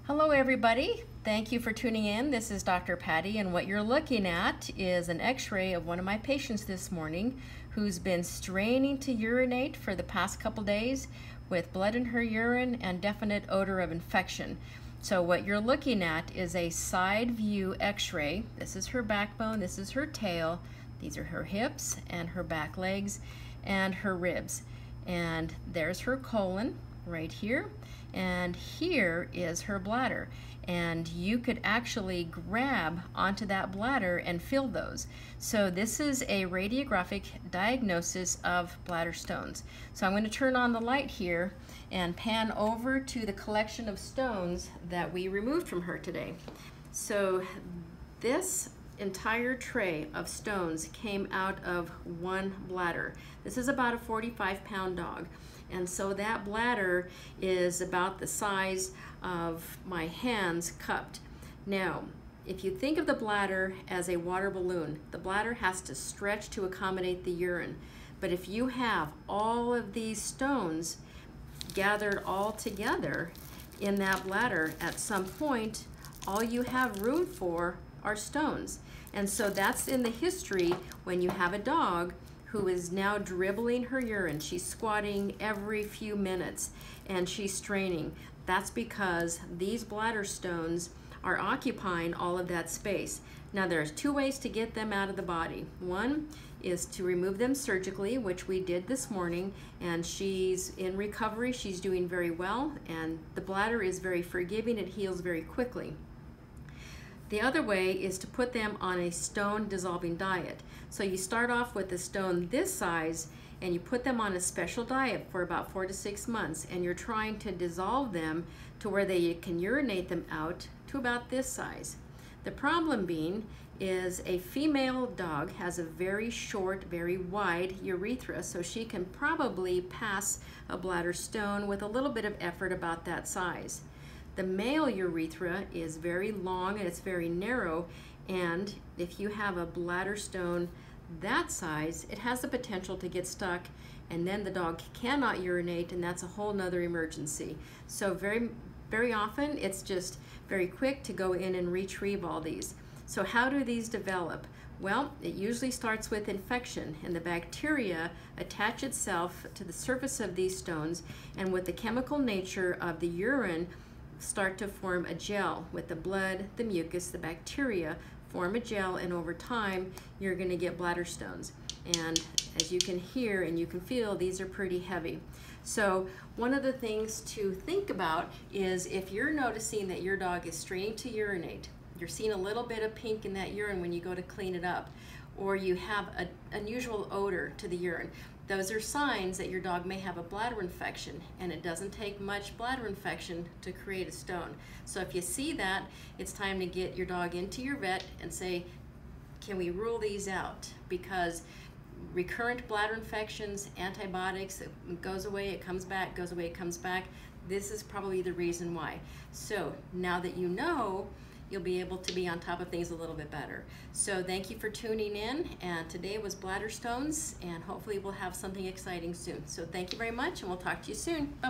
Hello everybody, thank you for tuning in. This is Dr. Patti, and what you're looking at is an x-ray of one of my patients this morning who's been straining to urinate for the past couple days with blood in her urine and definite odor of infection. So what you're looking at is a side view x-ray. This is her backbone, this is her tail, these are her hips and her back legs and her ribs. And there's her colon right here, and here is her bladder, and you could actually grab onto that bladder and feel those. So this is a radiographic diagnosis of bladder stones. So I'm going to turn on the light here and pan over to the collection of stones that we removed from her today. So this entire tray of stones came out of one bladder. This is about a 45-pound dog, and so that bladder is about the size of my hands cupped. Now, if you think of the bladder as a water balloon, the bladder has to stretch to accommodate the urine. But if you have all of these stones gathered all together in that bladder, at some point, all you have room for are stones. And so that's in the history when you have a dog who is now dribbling her urine. She's squatting every few minutes and she's straining. That's because these bladder stones are occupying all of that space. Now there's two ways to get them out of the body. One is to remove them surgically, which we did this morning, and she's in recovery. She's doing very well, and the bladder is very forgiving. It heals very quickly. The other way is to put them on a stone dissolving diet. So you start off with a stone this size and you put them on a special diet for about 4 to 6 months, and you're trying to dissolve them to where they can urinate them out to about this size. The problem being is a female dog has a very short, very wide urethra, so she can probably pass a bladder stone with a little bit of effort about that size. The male urethra is very long and it's very narrow, and if you have a bladder stone that size, it has the potential to get stuck, and then the dog cannot urinate, and that's a whole nother emergency. So very often it's just very quick to go in and retrieve all these. So how do these develop? Well, it usually starts with infection, and the bacteria attach itself to the surface of these stones, and with the chemical nature of the urine start to form a gel with the blood, the mucus, the bacteria form a gel, and over time you're going to get bladder stones. And as you can hear and you can feel, these are pretty heavy. So one of the things to think about is if you're noticing that your dog is straining to urinate, you're seeing a little bit of pink in that urine when you go to clean it up, or you have an unusual odor to the urine, those are signs that your dog may have a bladder infection, and it doesn't take much bladder infection to create a stone. So if you see that, it's time to get your dog into your vet and say, can we rule these out? Because recurrent bladder infections, antibiotics, it goes away, it comes back, goes away, it comes back. This is probably the reason why. So now that you know, you'll be able to be on top of things a little bit better. So thank you for tuning in, and today was bladder stones, and hopefully we'll have something exciting soon. So thank you very much, and we'll talk to you soon. Bye.